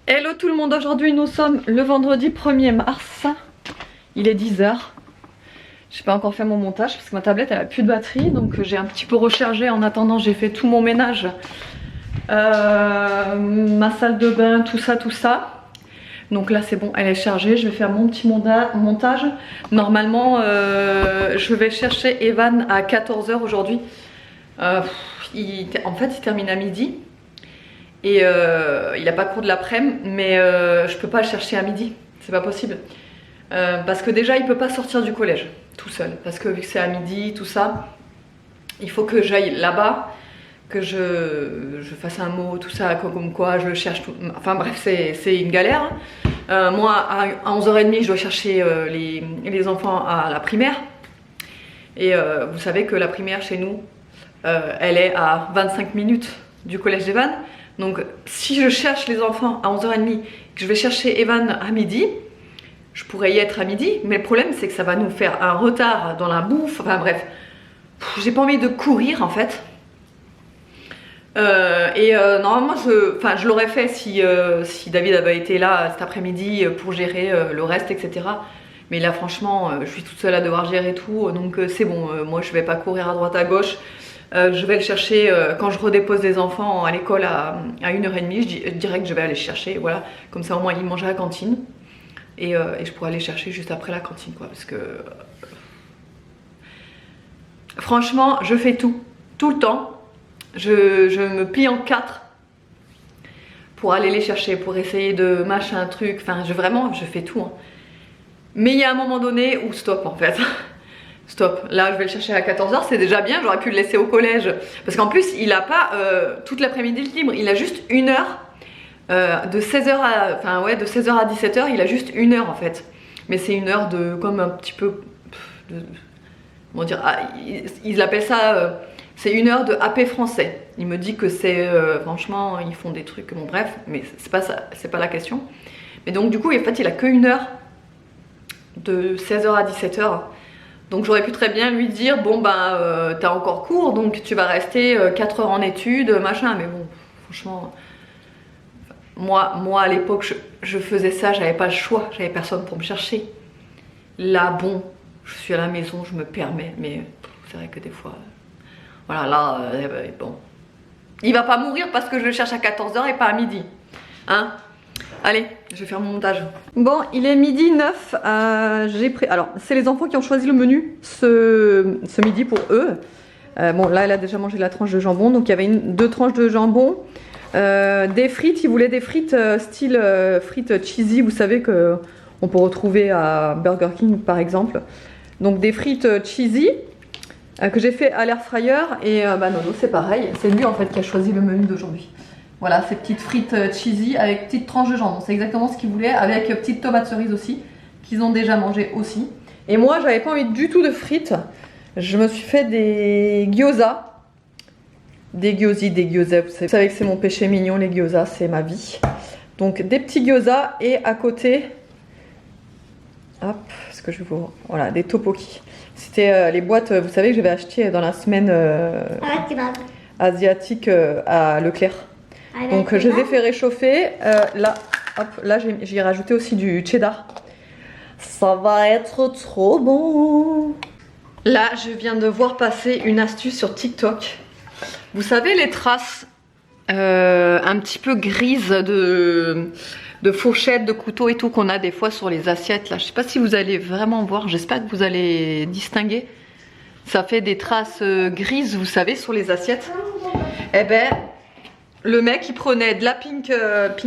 Hello tout le monde, aujourd'hui nous sommes le vendredi 1er mars. Il est 10 h. J'ai pas encore fait mon montage parce que ma tablette elle a plus de batterie, donc j'ai un petit peu rechargé. En attendant j'ai fait tout mon ménage, ma salle de bain, tout ça. Donc là c'est bon, elle est chargée, je vais faire mon petit montage. Normalement je vais chercher Evan à 14 h aujourd'hui. En fait il termine à midi. Et il n'a pas cours de l'après-midi, mais je peux pas le chercher à midi, c'est pas possible. Parce que déjà il peut pas sortir du collège tout seul, parce que vu que c'est à midi, tout ça, il faut que j'aille là-bas, que je fasse un mot, tout ça, comme quoi je le cherche, tout. Enfin bref, c'est une galère. Moi à 11 h 30 je dois chercher les enfants à la primaire. Et vous savez que la primaire chez nous, elle est à 25 minutes du collège d'Evan. Donc si je cherche les enfants à 11 h 30, que je vais chercher Evan à midi, je pourrais y être à midi, mais le problème c'est que ça va nous faire un retard dans la bouffe, enfin bref, j'ai pas envie de courir en fait. Normalement je l'aurais fait si David avait été là cet après-midi pour gérer le reste, etc. Mais là franchement je suis toute seule à devoir gérer tout, donc c'est bon, moi je vais pas courir à droite à gauche. Je vais le chercher quand je redépose les enfants à l'école à 1 h 30. Je dirais que je vais aller chercher, voilà. Comme ça au moins ils mangent à la cantine. Et je pourrais aller chercher juste après la cantine, quoi. Parce que franchement, je fais tout le temps. Je me plie en 4 pour aller les chercher, pour essayer de machin truc. Enfin, vraiment, je fais tout. Hein. Mais il y a un moment donné où stop en fait. Stop, là je vais le chercher à 14 h, c'est déjà bien, j'aurais pu le laisser au collège. Parce qu'en plus, il a pas toute l'après-midi libre, il a juste 1 heure. De 16 h à 17 h, il a juste 1 heure en fait. Mais c'est 1 heure de, comme un petit peu, comment dire, ils appellent ça, c'est 1 heure de AP français. Il me dit que c'est, franchement, ils font des trucs, bon bref, mais c'est pas ça, c'est pas la question. Mais donc du coup, en fait, il a que 1 heure de 16 h à 17 h. Donc j'aurais pu très bien lui dire, bon ben t'as encore cours, donc tu vas rester 4 heures en études, machin, mais bon, franchement, moi à l'époque je faisais ça, j'avais pas le choix, j'avais personne pour me chercher. Là bon, je suis à la maison, je me permets, mais c'est vrai que des fois, voilà là, bon. Il va pas mourir parce que je le cherche à 14 h et pas à midi, hein. Allez, je vais faire mon montage. Bon, il est midi 9. Alors, c'est les enfants qui ont choisi le menu ce midi pour eux. Bon, là, elle a déjà mangé la tranche de jambon. Donc, il y avait 2 tranches de jambon. Des frites. Ils voulaient des frites style frites cheesy. Vous savez qu'on peut retrouver à Burger King, par exemple. Donc, des frites cheesy que j'ai fait à l'air fryer. Et Nono, c'est pareil. C'est lui, en fait, qui a choisi le menu d'aujourd'hui. Voilà, ces petites frites cheesy avec petites tranches de jambon. C'est exactement ce qu'ils voulaient, avec petites tomates cerises aussi, qu'ils ont déjà mangé aussi. Et moi, j'avais pas envie du tout de frites. Je me suis fait des gyoza. Des gyoza. Vous savez que c'est mon péché mignon, les gyoza, c'est ma vie. Donc, des petits gyoza et à côté... Hop, ce que je vous... Voilà, des tteokbokki. C'était les boîtes, vous savez, que j'avais achetées dans la semaine asiatique à Leclerc. Donc je les ai fait réchauffer. Là, hop, là j'ai rajouté aussi du cheddar. Ça va être trop bon. Là, je viens de voir passer une astuce sur TikTok. Vous savez les traces un petit peu grises de fourchettes, de couteaux et tout qu'on a des fois sur les assiettes là. Je sais pas si vous allez vraiment voir. J'espère que vous allez distinguer. Ça fait des traces grises, vous savez, sur les assiettes. Eh ben, le mec il prenait de la pink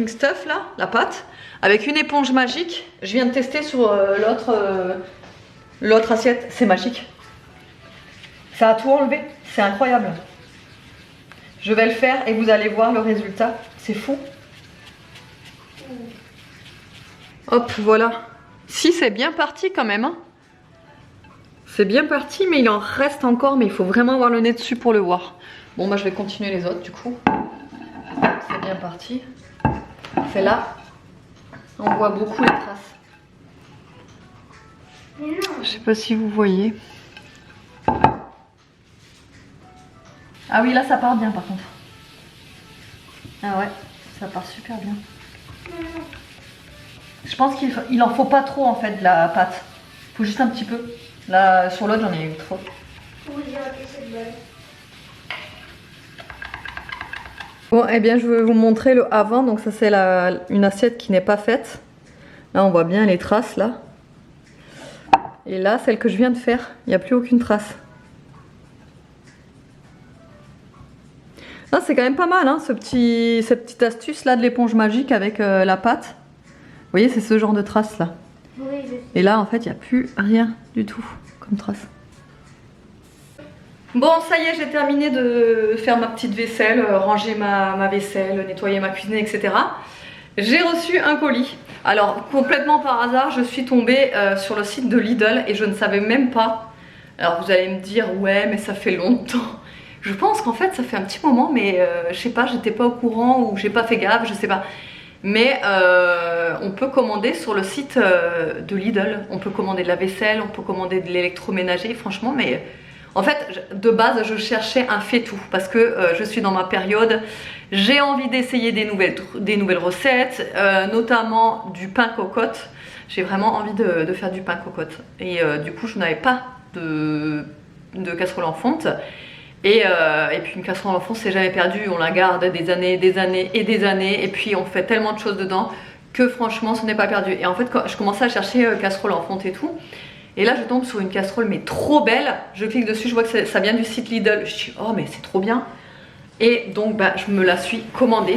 stuff là, la pâte, avec une éponge magique. Je viens de tester sur l'autre assiette, c'est magique. Ça a tout enlevé, c'est incroyable. Je vais le faire et vous allez voir le résultat, c'est fou. Hop, voilà. Si, c'est bien parti quand même, hein. C'est bien parti, mais il en reste encore, mais il faut vraiment avoir le nez dessus pour le voir. Bon, bah je vais continuer les autres du coup. C'est bien parti. C'est là. On voit beaucoup les traces. Je sais pas si vous voyez. Ah oui, là ça part bien par contre. Ah ouais, ça part super bien. Je pense qu'il en faut pas trop en fait de la pâte. Il faut juste un petit peu. Là sur l'autre j'en ai eu trop. Oui, j'ai raté cette balle. Bon, eh bien je vais vous montrer le avant. Donc ça c'est une assiette qui n'est pas faite. Là on voit bien les traces là. Et là celle que je viens de faire, il n'y a plus aucune trace. C'est quand même pas mal hein, cette petite astuce là de l'éponge magique avec la pâte. Vous voyez, c'est ce genre de traces là. Oui, je sais. Et là en fait il n'y a plus rien du tout comme trace. Bon, ça y est, j'ai terminé de faire ma petite vaisselle, ranger ma vaisselle, nettoyer ma cuisine, etc. J'ai reçu un colis. Alors complètement par hasard, je suis tombée sur le site de Lidl et je ne savais même pas. Alors vous allez me dire ouais mais ça fait longtemps. Je pense qu'en fait ça fait un petit moment mais je sais pas, j'étais pas au courant ou j'ai pas fait gaffe, je sais pas. Mais on peut commander sur le site de Lidl, on peut commander de la vaisselle, on peut commander de l'électroménager, franchement. Mais en fait de base je cherchais un fait-tout parce que je suis dans ma période, j'ai envie d'essayer des nouvelles recettes, notamment du pain cocotte. J'ai vraiment envie de faire du pain cocotte et du coup je n'avais pas de casserole en fonte. Et puis une casserole en fonte c'est jamais perdu, on la garde des années et des années et puis on fait tellement de choses dedans que franchement ce n'est pas perdu. Et en fait quand je commençais à chercher casserole en fonte et tout, et là je tombe sur une casserole mais trop belle, je clique dessus, je vois que ça vient du site Lidl, je dis oh mais c'est trop bien. Et donc bah, je me la suis commandée.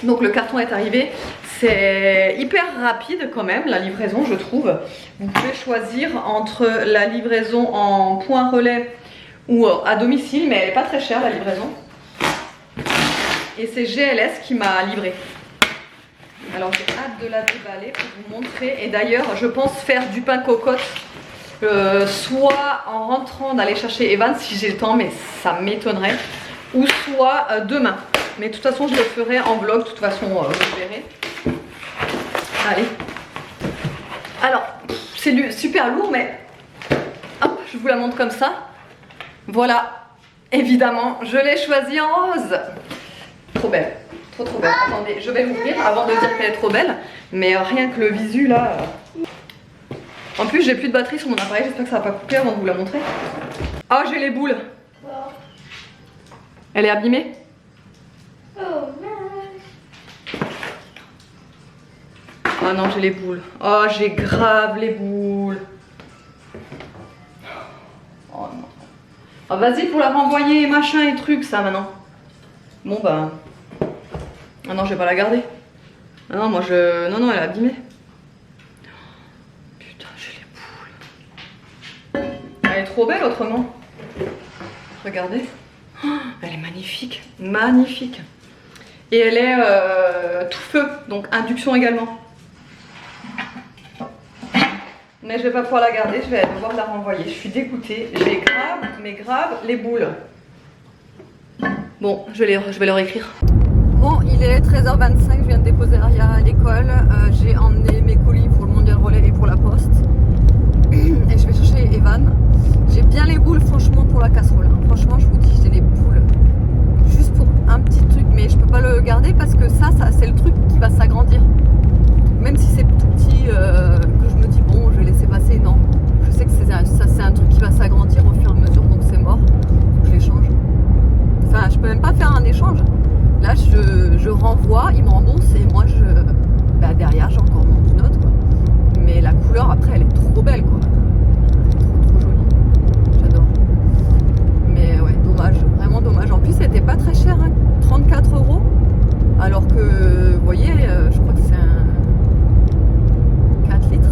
Donc le carton est arrivé, c'est hyper rapide quand même la livraison je trouve. Vous pouvez choisir entre la livraison en point relais ou à domicile, mais elle n'est pas très chère la livraison. Et c'est GLS qui m'a livré. Alors j'ai hâte de la déballer pour vous montrer. Et d'ailleurs je pense faire du pain cocotte soit en rentrant d'aller chercher Evan si j'ai le temps, mais ça m'étonnerait, ou soit demain. Mais de toute façon je le ferai en vlog, de toute façon vous verrez. Allez. Alors c'est super lourd mais hop, je vous la montre comme ça. Voilà, évidemment, je l'ai choisie en rose. Trop belle, trop belle. Attendez, je vais l'ouvrir avant de dire qu'elle est trop belle. Mais rien que le visu là. En plus, j'ai plus de batterie sur mon appareil, j'espère que ça va pas couper avant de vous la montrer. Oh, j'ai les boules. Elle est abîmée? Oh non. Ah non, j'ai les boules. Oh, j'ai grave les boules. Oh non. Ah vas-y pour la renvoyer machin et trucs ça maintenant. Bon bah. Ah non je vais pas la garder. Ah non moi je. Non elle est abîmée. Putain j'ai les boules. Elle est trop belle autrement. Regardez. Oh, elle est magnifique. Magnifique. Et elle est tout feu. Donc induction également. Mais je vais pas pouvoir la garder, je vais devoir la renvoyer. Je suis dégoûtée, j'ai grave, mais grave les boules. Bon, je vais leur écrire. Bon, il est 13h25, je viens de déposer Aria à l'école. J'ai emmené mes colis pour le mondial relais et pour la poste. Et je vais chercher Evan. J'ai bien les boules franchement pour la casserole. Franchement, je vous dis, j'ai les boules. Juste pour un petit truc, mais je peux pas le garder parce que ça c'est le truc qui va s'agrandir. Même si c'est tout petit, que je me dis bon je vais laisser passer, non. Je sais que c'est un truc qui va s'agrandir au fur et à mesure, donc c'est mort. Je l'échange. Enfin je peux même pas faire un échange. Là je renvoie, il me rembourse et moi derrière j'ai encore mon note quoi. Mais la couleur après elle est trop belle quoi. Trop jolie. J'adore. Mais ouais dommage, vraiment dommage. En plus c'était pas très cher, hein, 34 €. Alors que vous voyez, je crois que c'est un 4 litres,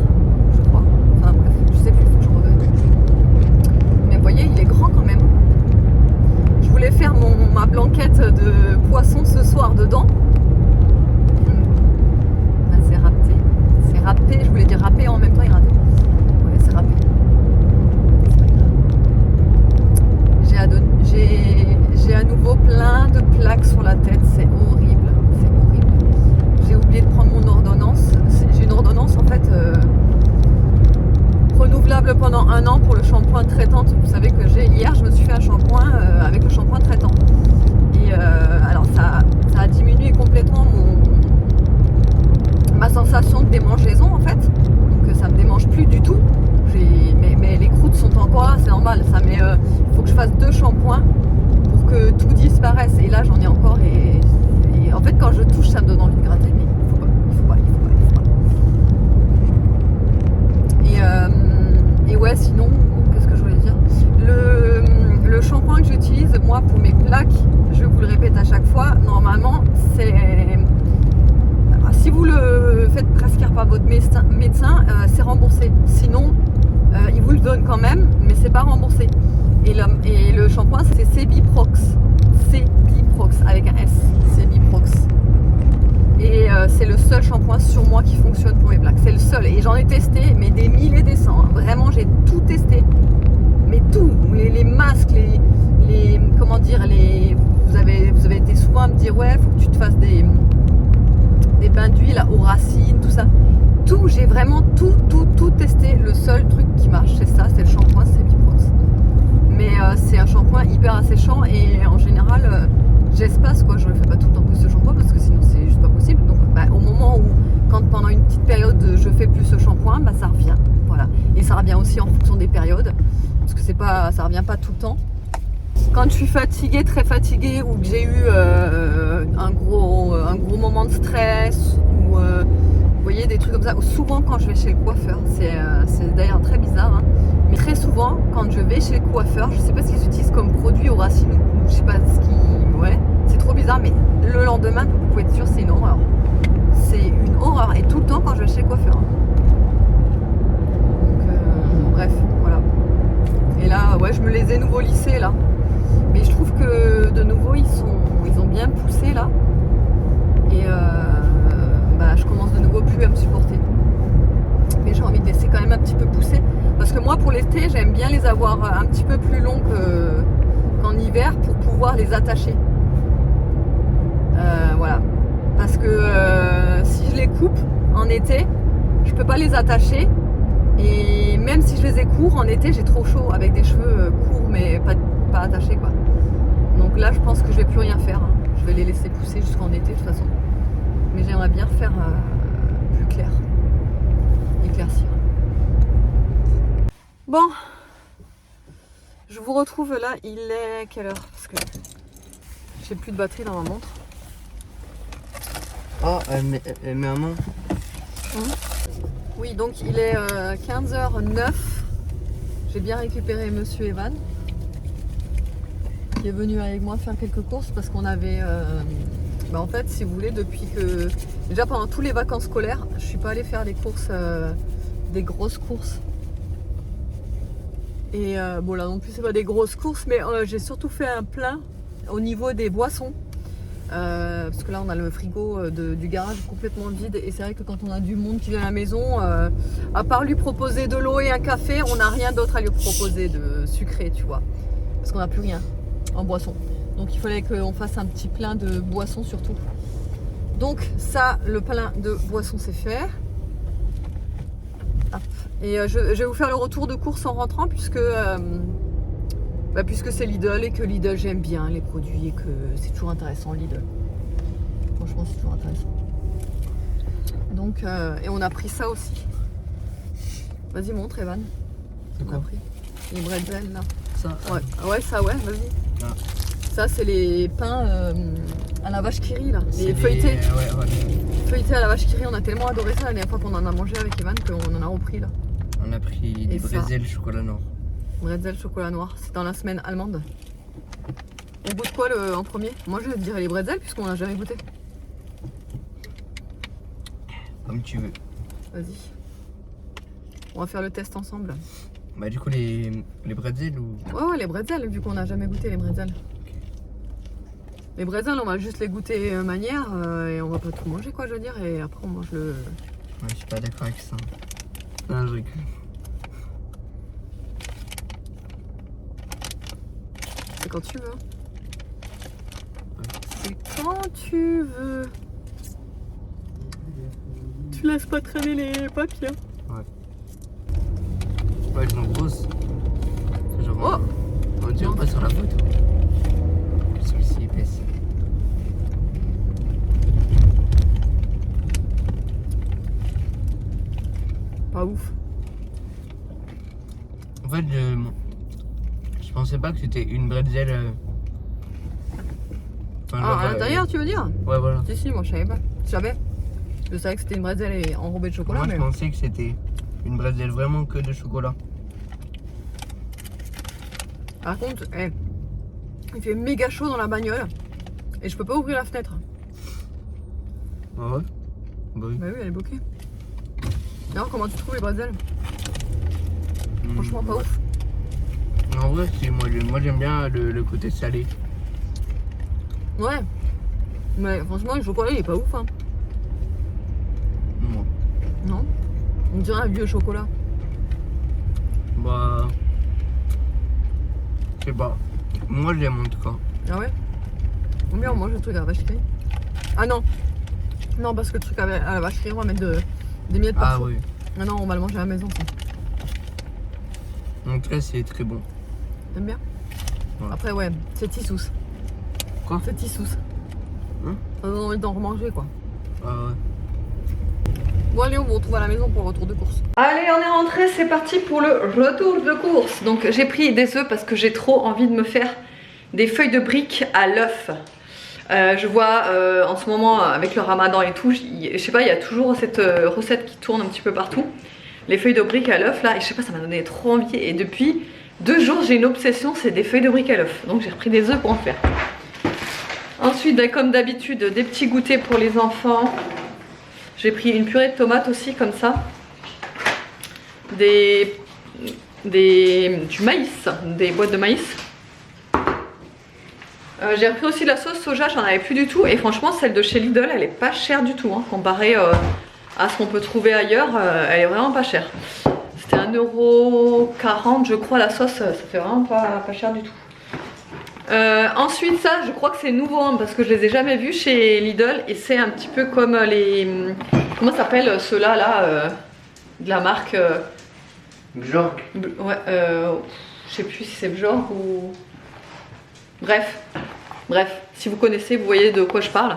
je crois. Enfin bref, je sais plus, faut que je regarde. Mais vous voyez, il est grand quand même. Je voulais faire ma blanquette de poisson ce soir dedans. Ben, c'est râpé. C'est râpé, je voulais dire râpé en même temps il râpé. Ouais, c'est râpé. C'est pas grave. J'ai à nouveau plein de plaques sur la tête, c'est horrible. C'est horrible. J'ai oublié de prendre mon ordonnance. J'ai une ordonnance en fait renouvelable pendant 1 an pour le shampoing traitante. Vous savez que hier je me suis fait un shampoing avec le shampoing traitant. Et alors ça a diminué complètement ma sensation de démangeaison en fait. Donc ça me démange plus du tout. Mais les croûtes sont encore là, c'est normal. Ça met, faut que je fasse 2 shampoings pour que tout disparaisse. Et là j'en ai encore et en fait quand je touche ça me donne envie de gratter, mais il faut pas. Et ouais, sinon, qu'est-ce que je voulais dire, le shampoing que j'utilise moi pour mes plaques, je vous le répète à chaque fois, normalement c'est, si vous le faites prescrire par votre médecin, c'est remboursé. Sinon il vous le donne quand même, mais c'est pas remboursé. Et le shampoing c'est Cebiprox avec un S, Cebiprox. Et c'est le seul shampoing sur moi qui fonctionne pour mes plaques. C'est le seul. Et j'en ai testé, mais des milliers et des cents. Hein. Vraiment, j'ai tout testé. Mais tout. Les masques, comment dire, vous avez été souvent à me dire, ouais, faut que tu te fasses des bains d'huile aux racines, tout ça. Tout, j'ai vraiment tout testé. Le seul truc qui marche, c'est ça, c'est le shampoing Cebiprox. Mais c'est un shampoing hyper asséchant et en général, j'espace quoi. Je le fais pas tout le temps plus ce shampoing parce que sinon c'est juste pas possible. Donc au moment où, quand pendant une petite période je fais plus ce shampoing, ça revient. Voilà. Et ça revient aussi en fonction des périodes. Parce que ça revient pas tout le temps. Quand je suis fatiguée, très fatiguée, ou que j'ai eu un gros moment de stress, ou vous voyez des trucs comme ça, ou souvent quand je vais chez le coiffeur, c'est d'ailleurs très bizarre, hein, mais très souvent quand je vais chez le coiffeur, je sais pas ce qu'ils utilisent comme produit aux racines, ou je sais pas ce qu'ils... Ouais, c'est trop bizarre, mais le lendemain, vous pouvez être sûr, c'est une horreur. C'est une horreur, et tout le temps quand je vais chez le coiffeur. Donc bref, voilà. Et là, ouais, je me les ai nouveau lissés là. Mais je trouve que de nouveau ils ont bien poussé là. Et je commence de nouveau plus à me supporter. Mais j'ai envie de laisser quand même un petit peu pousser. Parce que moi pour l'été j'aime bien les avoir un petit peu plus longs qu'en hiver pour pouvoir les attacher. Voilà. Parce que si je les coupe en été, je peux pas les attacher. Et même si je les ai courts en été, j'ai trop chaud avec des cheveux courts mais pas attachés quoi. Donc là je pense que je vais plus rien faire. Hein. Je vais les laisser pousser jusqu'en été de toute façon. Mais j'aimerais bien faire plus clair. Éclaircir. Bon. Je vous retrouve là, il est quelle heure? Parce que j'ai plus de batterie dans ma montre. Oh, elle met un nom. Oui, donc il est 15h09. J'ai bien récupéré Monsieur Evan qui est venu avec moi faire quelques courses parce qu'on avait... en fait, si vous voulez, depuis que... Déjà pendant toutes les vacances scolaires, je suis pas allée faire des courses, des grosses courses. Et bon là non plus c'est pas des grosses courses, mais j'ai surtout fait un plein au niveau des boissons. Parce que là on a le frigo du garage complètement vide et c'est vrai que quand on a du monde qui vient à la maison, à part lui proposer de l'eau et un café, on n'a rien d'autre à lui proposer de sucré, tu vois. Parce qu'on n'a plus rien en boisson. Donc il fallait qu'on fasse un petit plein de boissons surtout. Donc ça, le plein de boissons c'est fait. Hop. Et je vais vous faire le retour de course en rentrant puisque c'est Lidl et que Lidl j'aime bien les produits et que c'est toujours intéressant Lidl. Franchement c'est toujours intéressant. Donc et on a pris ça aussi. Vas-y montre Evan. C'est quoi? On a pris les bretzels là. Ça? Ouais ça ouais vas-y. Ah. Ça c'est les pains à la vache qui rit là. Les feuilletés. Ouais. Feuilletés à la vache qui rit, on a tellement adoré ça la dernière fois qu'on en a mangé avec Evan qu'on en a repris là. On a pris des bretzels chocolat noir. Bretzel chocolat noir, c'est dans la semaine allemande. On goûte quoi en premier? Moi je dirais les bretzels puisqu'on n'a jamais goûté. Comme tu veux. Vas-y. On va faire le test ensemble. Bah du coup les bretzels ou... Ouais les bretzels vu qu'on n'a jamais goûté les bretzels. Okay. Les bretzels on va juste les goûter manière et on va pas tout manger quoi je veux dire et après on mange le... Ouais je suis pas d'accord avec ça. Non je rigole. C'est quand tu veux. C'est quand tu veux. Tu laisses pas traîner les papiers. Ouais. Ouais, je l'en pose. Genre, on dirait pas sur la photo. Celui-ci épaisse. Je pensais pas que c'était une bretzel. Enfin, Ah, genre, à l'intérieur, tu veux dire? Ouais, voilà. Si, moi je savais pas. Je savais. Je savais que c'était une bretzel et enrobée de chocolat. Moi, mais... je pensais que c'était une bretzel vraiment que de chocolat. Par contre, il fait méga chaud dans la bagnole et je peux pas ouvrir la fenêtre. Ah ouais? Bah oui. Bah oui, elle est bloquée. Alors, comment tu trouves les bretzels? Franchement, pas ouf. En vrai, moi j'aime bien le côté salé. Ouais. Mais franchement, le chocolat, il est pas ouf, hein. Moi. Non? On dirait un vieux chocolat. Bah. Je sais pas. Moi, je l'aime en tout cas. Ah ouais? Combien on mange le truc à la vacherie? Ah non! Non, parce que le truc à la vacherie, on va mettre des miettes Ah partout. oui. Ah non, on va le manger à la maison, ça. En tout cas, c'est très bon. T'aimes bien? Ouais. Après, ouais, c'est tissous. Quoi? C'est tissous. Hein? Ça donne envie d'en remanger, quoi. Ah ouais. Bon, allez, on vous retrouve à la maison pour le retour de course. Allez, on est rentré, c'est parti pour le retour de course. Donc j'ai pris des œufs parce que j'ai trop envie de me faire des feuilles de briques à l'œuf. Je vois en ce moment avec le ramadan et tout, je sais pas, il y a toujours cette recette qui tourne un petit peu partout. Les feuilles de briques à l'œuf là, et je sais pas, ça m'a donné trop envie. Et depuis 2 jours, j'ai une obsession, c'est des feuilles de briques à l'œuf. Donc j'ai repris des œufs pour en faire. Ensuite, ben, comme d'habitude, des petits goûters pour les enfants. J'ai pris une purée de tomates aussi, comme ça. Du maïs, des boîtes de maïs. J'ai repris aussi de la sauce soja, j'en avais plus du tout. Et franchement, celle de chez Lidl, elle est pas chère du tout. Hein, comparée à ce qu'on peut trouver ailleurs, elle est vraiment pas chère. C'était 1,40 € je crois la sauce, ça fait vraiment pas cher du tout. Ensuite ça, je crois que c'est nouveau hein, parce que je les ai jamais vus chez Lidl. Et c'est un petit peu comme les... Comment ça s'appelle ceux-là là, de la marque... Bjork. Ouais, je sais plus si c'est Bjork ou... Bref, si vous connaissez, vous voyez de quoi je parle.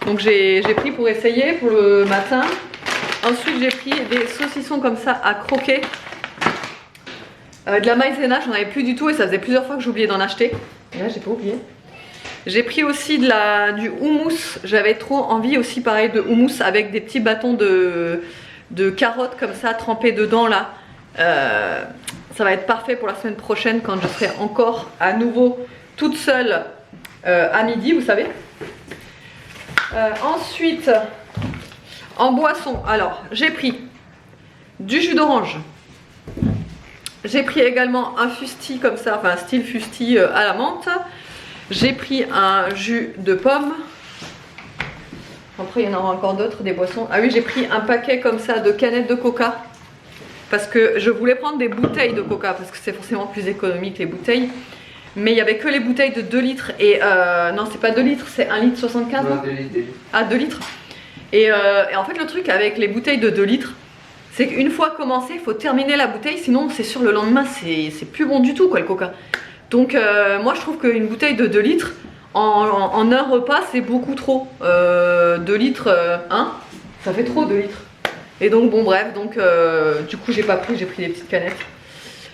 Donc j'ai pris pour essayer pour le matin. Ensuite j'ai pris des saucissons comme ça à croquer. De la maïzena, j'en avais plus du tout et ça faisait plusieurs fois que j'oubliais d'en acheter. Et là j'ai pas oublié. J'ai pris aussi du houmous. J'avais trop envie aussi pareil de houmous avec des petits bâtons de carottes comme ça trempés dedans là. Ça va être parfait pour la semaine prochaine quand je serai encore à nouveau toute seule à midi, vous savez. Ensuite, en boisson, alors j'ai pris du jus d'orange. J'ai pris également un fusti comme ça, enfin un style fusti à la menthe. J'ai pris un jus de pomme. Après il y en aura encore d'autres, des boissons. Ah oui, j'ai pris un paquet comme ça de canettes de coca. Parce que je voulais prendre des bouteilles de coca parce que c'est forcément plus économique les bouteilles. Mais il n'y avait que les bouteilles de 2 litres et non c'est pas 2 litres, c'est 1,75 litre. Non, 2 litres. Ah 2 litres. Et en fait le truc avec les bouteilles de 2 litres, c'est qu'une fois commencé, il faut terminer la bouteille, sinon c'est sûr le lendemain c'est plus bon du tout quoi le coca. Donc moi je trouve qu'une bouteille de 2 litres en un repas c'est beaucoup trop. 2 litres, ça fait trop 2 litres. Et donc bon bref, donc du coup j'ai pas pris, j'ai pris des petites canettes.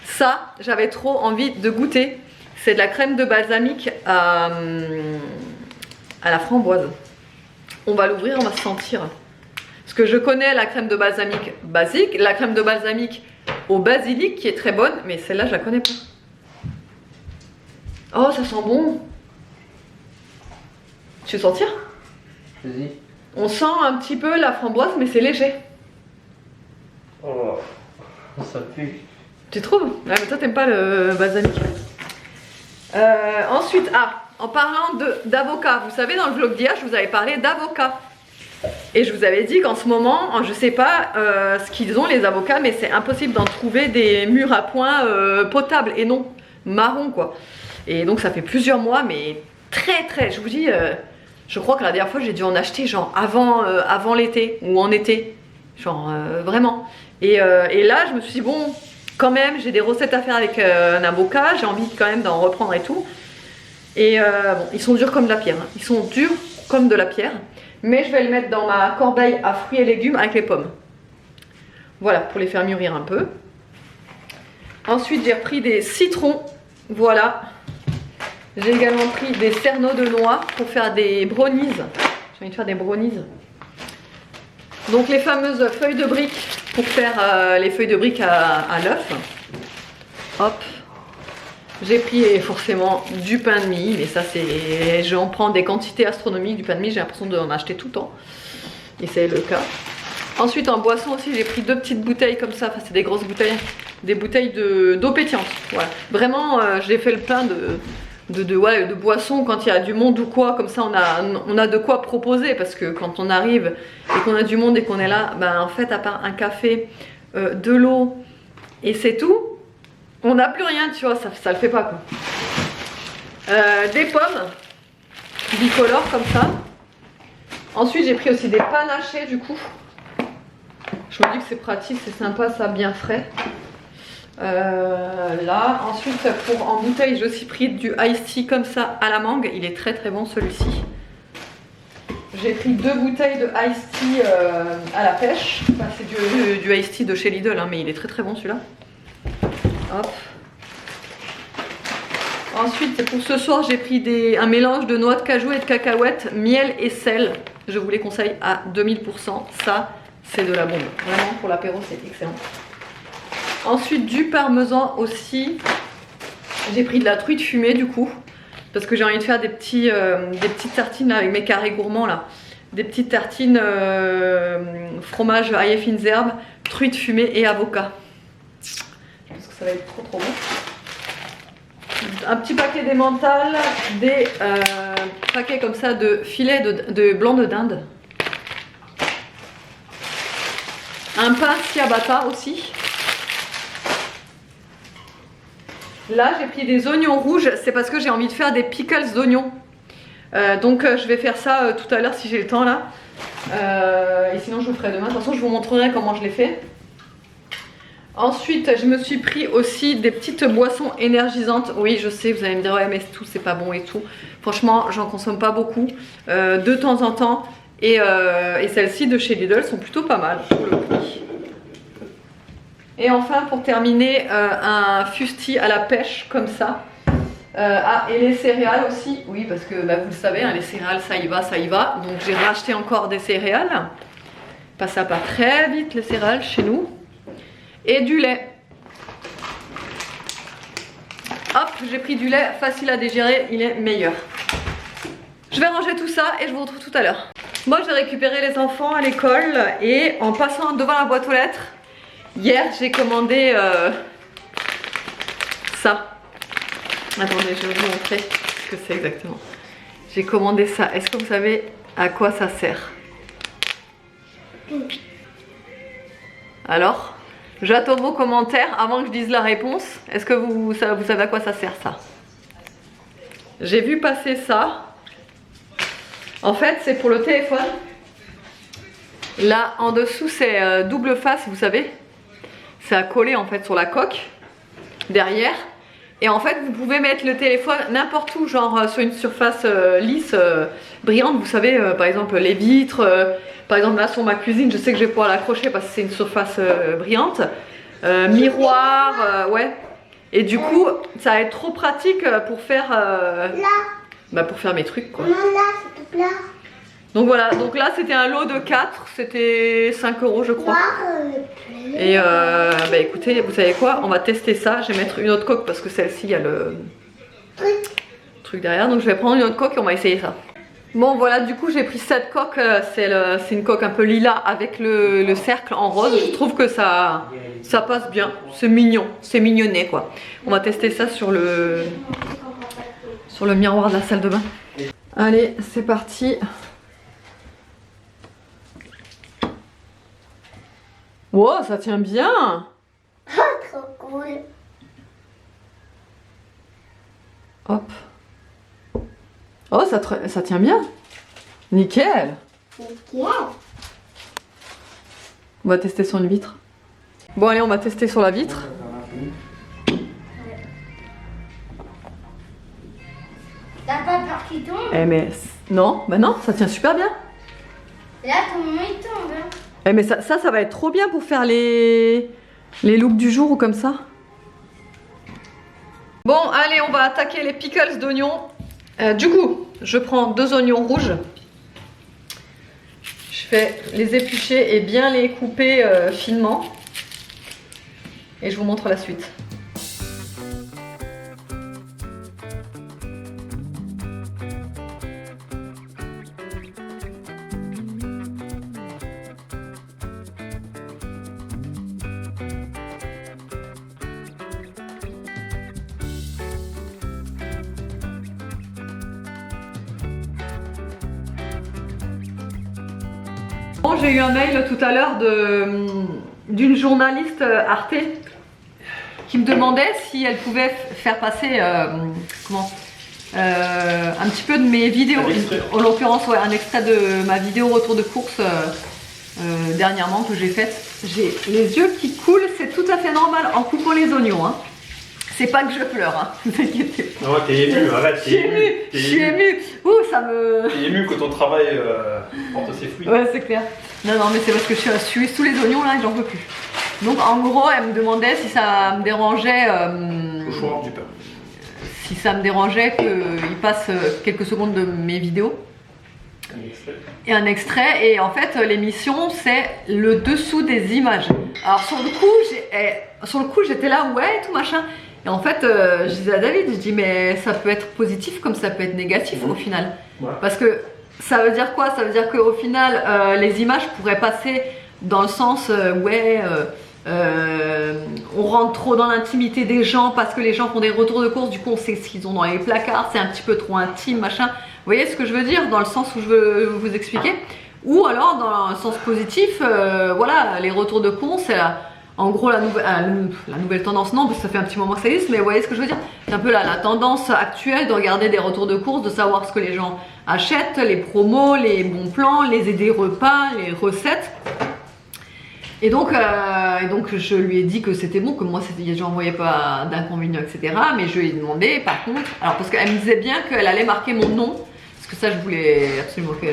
Ça, j'avais trop envie de goûter. C'est de la crème de balsamique à la framboise. On va l'ouvrir, on va se sentir. Parce que je connais la crème de balsamique basique, la crème de balsamique au basilic qui est très bonne, mais celle-là je la connais pas. Oh, ça sent bon. Tu veux sentir? Vas-y. On sent un petit peu la framboise, mais c'est léger. Oh, ça pue. Tu trouves? Ah, mais toi t'aimes pas le balsamique. Ensuite, en parlant d'avocat, vous savez dans le vlog d'hier je vous avais parlé d'avocat. Et je vous avais dit qu'en ce moment, je sais pas ce qu'ils ont les avocats, mais c'est impossible d'en trouver des mûrs à point potables et non marron quoi. Et donc ça fait plusieurs mois, mais très, je vous dis, je crois que la dernière fois j'ai dû en acheter genre avant l'été ou en été, genre vraiment. Et là je me suis dit bon, quand même j'ai des recettes à faire avec un avocat, j'ai envie quand même d'en reprendre et tout. Et bon, ils sont durs comme de la pierre, hein. Ils sont durs comme de la pierre. Mais je vais le mettre dans ma corbeille à fruits et légumes avec les pommes. Voilà, pour les faire mûrir un peu. Ensuite, j'ai repris des citrons. Voilà. J'ai également pris des cerneaux de noix pour faire des brownies. J'ai envie de faire des brownies. Donc les fameuses feuilles de briques pour faire les feuilles de briques à l'œuf. Hop. J'ai pris forcément du pain de mie, mais ça c'est... J'en prends des quantités astronomiques du pain de mie, j'ai l'impression d'en acheter tout le temps. Et c'est le cas. Ensuite en boisson aussi j'ai pris 2 petites bouteilles comme ça, enfin c'est des grosses bouteilles, des bouteilles d'eau pétillante. Voilà. Vraiment j'ai fait le plein de boissons quand il y a du monde ou quoi, comme ça on a de quoi proposer, parce que quand on arrive et qu'on a du monde et qu'on est là, ben en fait à part un café, de l'eau et c'est tout, on n'a plus rien, tu vois, ça le fait pas quoi. Des pommes bicolores comme ça. Ensuite j'ai pris aussi des panachés du coup. Je me dis que c'est pratique, c'est sympa, ça bien frais. Là, ensuite en bouteille j'ai aussi pris du iced tea comme ça à la mangue. Il est très très bon celui-ci. J'ai pris 2 bouteilles de iced tea à la pêche. Enfin, c'est du iced tea de chez Lidl, hein, mais il est très très bon celui-là. Hop. Ensuite pour ce soir j'ai pris un mélange de noix de cajou et de cacahuètes, miel et sel. Je vous les conseille à 2000%. Ça c'est de la bombe. Vraiment pour l'apéro c'est excellent. Ensuite du parmesan aussi. J'ai pris de la truite fumée du coup. Parce que j'ai envie de faire des petites tartines là, avec mes carrés gourmands là. Des petites tartines fromage ail et fines herbes, truite fumée et avocat. Je pense que ça va être trop trop bon. Un petit paquet d'emmental, des paquets comme ça de filets de blanc de dinde. Un pain ciabatta aussi. Là j'ai pris des oignons rouges, c'est parce que j'ai envie de faire des pickles d'oignons. Donc je vais faire ça tout à l'heure si j'ai le temps là. Et sinon je le ferai demain, de toute façon je vous montrerai comment je l'ai fait. Ensuite je me suis pris aussi des petites boissons énergisantes. Oui je sais, vous allez me dire ouais mais tout c'est pas bon et tout. Franchement j'en consomme pas beaucoup, de temps en temps. Et celles-ci de chez Lidl sont plutôt pas mal pour le prix. Et enfin pour terminer un fusti à la pêche comme ça. Et les céréales aussi, oui parce que bah, vous le savez hein, les céréales ça y va. Donc j'ai racheté encore des céréales. Ça part très vite les céréales chez nous. Et du lait. Hop, j'ai pris du lait facile à digérer, il est meilleur. Je vais ranger tout ça et je vous retrouve tout à l'heure. Moi j'ai récupéré les enfants à l'école et en passant devant la boîte aux lettres, hier j'ai commandé ça. Attendez, je vais vous montrer ce que c'est exactement. J'ai commandé ça. Est-ce que vous savez à quoi ça sert? Alors? J'attends vos commentaires avant que je dise la réponse. Est-ce que vous savez à quoi ça sert ça? J'ai vu passer ça. En fait, c'est pour le téléphone. Là, en dessous, c'est double face, vous savez. C'est à coller en fait sur la coque. Derrière. Et en fait, vous pouvez mettre le téléphone n'importe où, genre sur une surface lisse, brillante. Vous savez, par exemple, les vitres. Par exemple, là, sur ma cuisine, je sais que je vais pouvoir l'accrocher parce que c'est une surface brillante. Miroir, ouais. Et du coup, ça va être trop pratique pour faire, pour faire mes trucs, quoi. Maman, là, s'il te plaît. Donc voilà, donc là, c'était un lot de 4. C'était 5 € je crois. Et écoutez, vous savez quoi? On va tester ça. Je vais mettre une autre coque parce que celle-ci, il y a le truc derrière. Donc je vais prendre une autre coque et on va essayer ça. Bon voilà, du coup j'ai pris cette coque, c'est une coque un peu lilas avec le cercle en rose. Je trouve que ça passe bien, c'est mignon, c'est mignonnet quoi. On va tester ça sur le miroir de la salle de bain. Allez, c'est parti. Wow, ça tient bien. Oh, trop cool. Hop. Oh, ça tient bien. Nickel. Nickel. On va tester sur une vitre. Bon, allez, on va tester sur la vitre. T'as pas peur qu'il tombe? Eh, mais non, bah non, ça tient super bien. Là, ton moment il tombe. Hein. Eh, mais ça va être trop bien pour faire les looks du jour ou comme ça. Bon, allez, on va attaquer les pickles d'oignons. Du coup, je prends 2 oignons rouges. Je vais les éplucher et bien les couper finement. Et je vous montre la suite. Bon, j'ai eu un mail tout à l'heure d'une journaliste Arte qui me demandait si elle pouvait faire passer un petit peu de mes vidéos, en l'occurrence ouais, un extrait de ma vidéo retour de course dernièrement que j'ai faite. J'ai les yeux qui coulent, c'est tout à fait normal en coupant les oignons. Hein. C'est pas que je pleure, hein, ne vous inquiétez pas. Non, t'es ému, arrête, Je suis émue. Ouh, ça me... T'es ému quand ton travail porte ses fruits. Ouais, c'est clair. Non, mais c'est parce que je suis sous les oignons là et j'en peux plus. Donc en gros, elle me demandait si ça me dérangeait... Le choix du pain. Si ça me dérangeait qu'il passe quelques secondes de mes vidéos. Un extrait. Et un extrait. Et en fait, l'émission, c'est le dessous des images. Alors sur le coup, j'étais là, ouais, tout machin. Et en fait, je disais à David, je dis mais ça peut être positif comme ça peut être négatif au final. Ouais. Parce que ça veut dire quoi? Ça veut dire qu'au final, les images pourraient passer dans le sens, on rentre trop dans l'intimité des gens parce que les gens font des retours de course, du coup on sait ce qu'ils ont dans les placards, c'est un petit peu trop intime, machin. Vous voyez ce que je veux dire? Dans le sens où je veux vous expliquer. Ou alors dans le sens positif, voilà, les retours de course, c'est en gros la nouvelle tendance, non, parce que ça fait un petit moment que ça existe, mais vous voyez ce que je veux dire? C'est un peu la tendance actuelle de regarder des retours de course, de savoir ce que les gens achètent, les promos, les bons plans, les idées repas, les recettes. Et donc je lui ai dit que c'était bon, que moi j'en voyais pas d'inconvénients, etc. Mais je lui ai demandé par contre, alors parce qu'elle me disait bien qu'elle allait marquer mon nom, parce que ça je voulais absolument que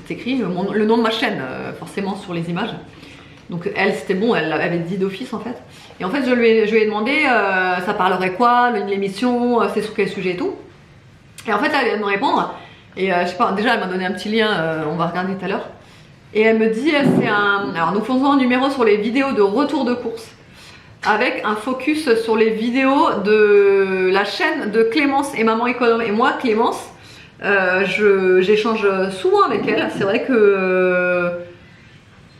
c'est écrit, le nom de ma chaîne, forcément sur les images. Donc elle c'était bon, elle avait dit d'office en fait. Et en fait je lui ai demandé ça parlerait quoi, l'émission, c'est sur quel sujet et tout. Et en fait elle allait me répondre, et je sais pas, déjà elle m'a donné un petit lien, on va regarder tout à l'heure. Et elle me dit, alors nous faisons un numéro sur les vidéos de retour de course avec un focus sur les vidéos de la chaîne de Clémence et Maman Économe. Et moi, Clémence, j'échange souvent avec elle. C'est vrai que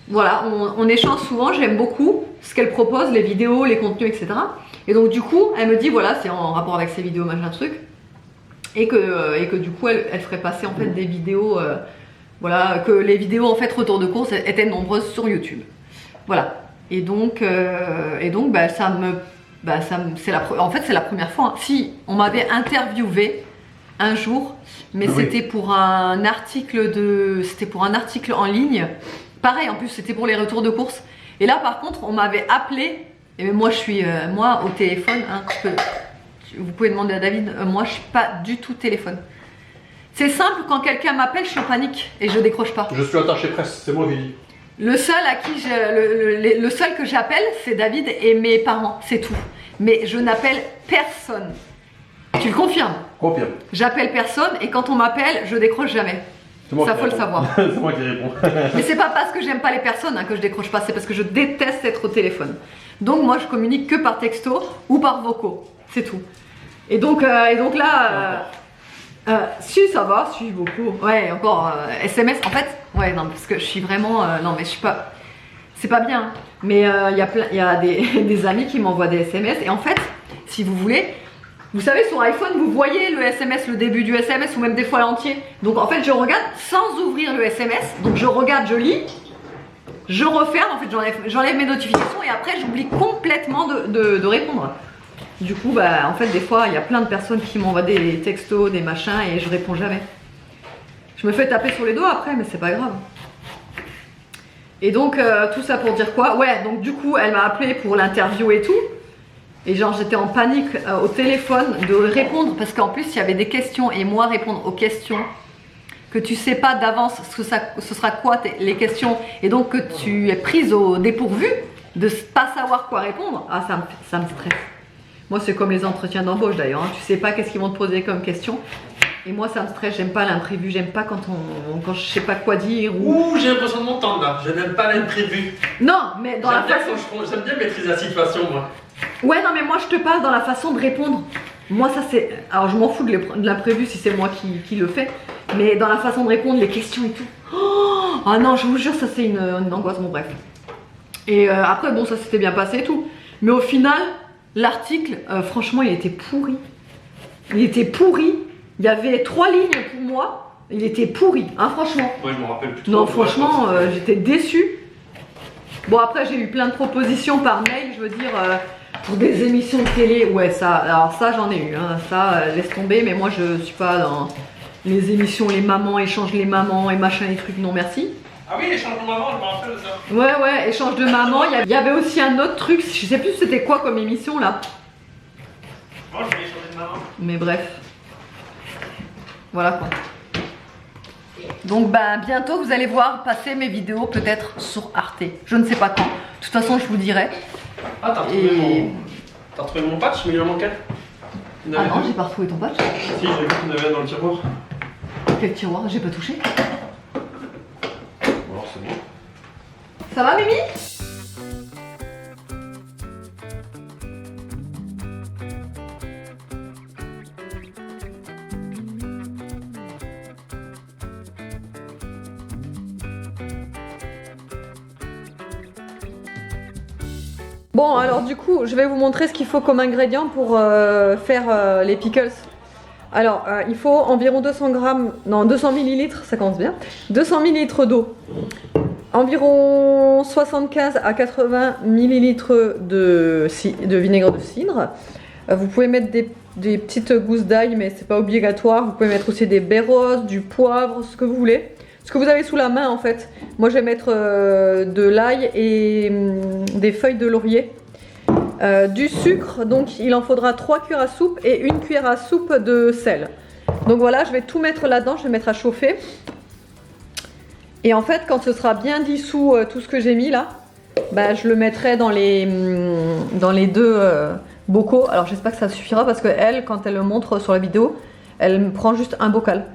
voilà, on échange souvent. J'aime beaucoup ce qu'elle propose, les vidéos, les contenus, etc. Et donc du coup, elle me dit voilà, c'est en rapport avec ces vidéos, machin truc, et que du coup, elle ferait passer en fait des vidéos. Voilà, que les vidéos en fait retour de course étaient nombreuses sur YouTube. Voilà. Et donc bah, en fait c'est la première fois. Hein. Si on m'avait interviewé un jour, mais c'était pour un article en ligne. Pareil, en plus c'était pour les retours de course. Et là par contre, on m'avait appelé. Et moi je suis moi au téléphone. Hein, vous pouvez demander à David. Moi je suis pas du tout téléphone. C'est simple, quand quelqu'un m'appelle, je suis en panique et je décroche pas. Je suis attaché presse, c'est moi qui dis. Le seul que j'appelle, c'est David et mes parents, c'est tout. Mais je n'appelle personne. Tu le confirmes? Confirme. J'appelle personne et quand on m'appelle, je décroche jamais. Ça faut le savoir. C'est moi qui réponds. Mais c'est pas parce que j'aime pas les personnes hein, que je décroche pas, c'est parce que je déteste être au téléphone. Donc moi je communique que par texto ou par vocaux, c'est tout. Et donc là... si ça va, si beaucoup. Ouais, encore SMS. En fait, ouais, non, parce que je suis vraiment. Non, mais je suis pas. C'est pas bien. Mais il y a des amis qui m'envoient des SMS. Et en fait, si vous voulez, vous savez, sur iPhone, vous voyez le SMS, le début du SMS, ou même des fois l'entier. Donc en fait, je regarde sans ouvrir le SMS. Donc je regarde, je lis, je referme. En fait, j'enlève mes notifications et après, j'oublie complètement de répondre. Du coup, bah, en fait, des fois, il y a plein de personnes qui m'envoient des textos, des machins, et je réponds jamais. Je me fais taper sur les doigts après, mais c'est pas grave. Et donc, tout ça pour dire quoi? Ouais, donc du coup, elle m'a appelé pour l'interview et tout. Et genre, j'étais en panique au téléphone de répondre, parce qu'en plus, il y avait des questions, et moi, répondre aux questions que tu sais pas d'avance ce sera quoi les questions, et donc que tu es prise au dépourvu de pas savoir quoi répondre, ah, ça me stresse. Moi, c'est comme les entretiens d'embauche d'ailleurs. Hein. Tu sais pas qu'est-ce qu'ils vont te poser comme question. Et moi, ça me stresse. J'aime pas l'imprévu. J'aime pas quand je sais pas quoi dire. Ou... Ouh, j'ai l'impression de m'entendre là. Je n'aime pas l'imprévu. Non, mais dans la façon. J'aime bien maîtriser la situation, moi. Ouais, non, mais moi, je te parle dans la façon de répondre. Moi, ça c'est. Alors, je m'en fous de l'imprévu si c'est moi qui le fais. Mais dans la façon de répondre, les questions et tout. Oh, ah non, je vous jure, ça c'est une angoisse. Bon, bref. Et après, bon, ça s'était bien passé et tout. Mais au final, l'article, franchement, il était pourri. Il était pourri. Il y avait 3 lignes pour moi. Il était pourri, hein, franchement. Ouais, je me rappelle plus trop. Non, franchement, j'étais déçue. Bon, après, j'ai eu plein de propositions par mail, je veux dire, pour des émissions de télé. Ouais, ça, alors ça, j'en ai eu. Hein, ça, laisse tomber. Mais moi, je suis pas dans les émissions, les mamans, échange les mamans et machin, les trucs. Non, merci. Ah oui, échange de maman, je me rappelle de ça. Ouais, ouais, échange de maman. Il y avait aussi un autre truc. Je sais plus c'était quoi comme émission là. Moi, je vais échanger de maman. Mais bref. Voilà quoi. Donc bah bientôt vous allez voir passer mes vidéos peut-être sur Arte. Je ne sais pas quand. De toute façon je vous dirai. Ah t'as retrouvé mon patch, mais il en manquait. Ah non, j'ai pas retrouvé ton patch. Si, j'ai vu qu'il y en avait un dans le tiroir. Quel tiroir? J'ai pas touché. Bon, alors c'est bon. Ça va Mimi? Bon, alors du coup, je vais vous montrer ce qu'il faut comme ingrédient pour faire les pickles. Alors, il faut environ 200 grammes, non 200 millilitres, ça commence bien, 200 millilitres d'eau, environ 75 à 80 millilitres de vinaigre de cidre. Vous pouvez mettre des petites gousses d'ail, mais c'est pas obligatoire. Vous pouvez mettre aussi des baies roses, du poivre, ce que vous voulez. Ce que vous avez sous la main en fait. Moi je vais mettre de l'ail et des feuilles de laurier. Du sucre, donc il en faudra 3 cuillères à soupe et 1 cuillère à soupe de sel. Donc voilà, je vais tout mettre là-dedans, je vais mettre à chauffer. Et en fait quand ce sera bien dissous tout ce que j'ai mis là, bah, je le mettrai dans les 2 bocaux. Alors j'espère que ça suffira parce que elle, quand elle le montre sur la vidéo, elle me prend juste un bocal.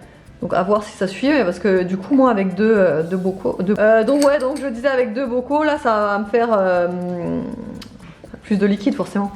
Donc à voir si ça suffit parce que du coup moi avec deux bocaux. Donc ouais, donc je disais avec 2 bocaux là ça va me faire plus de liquide forcément.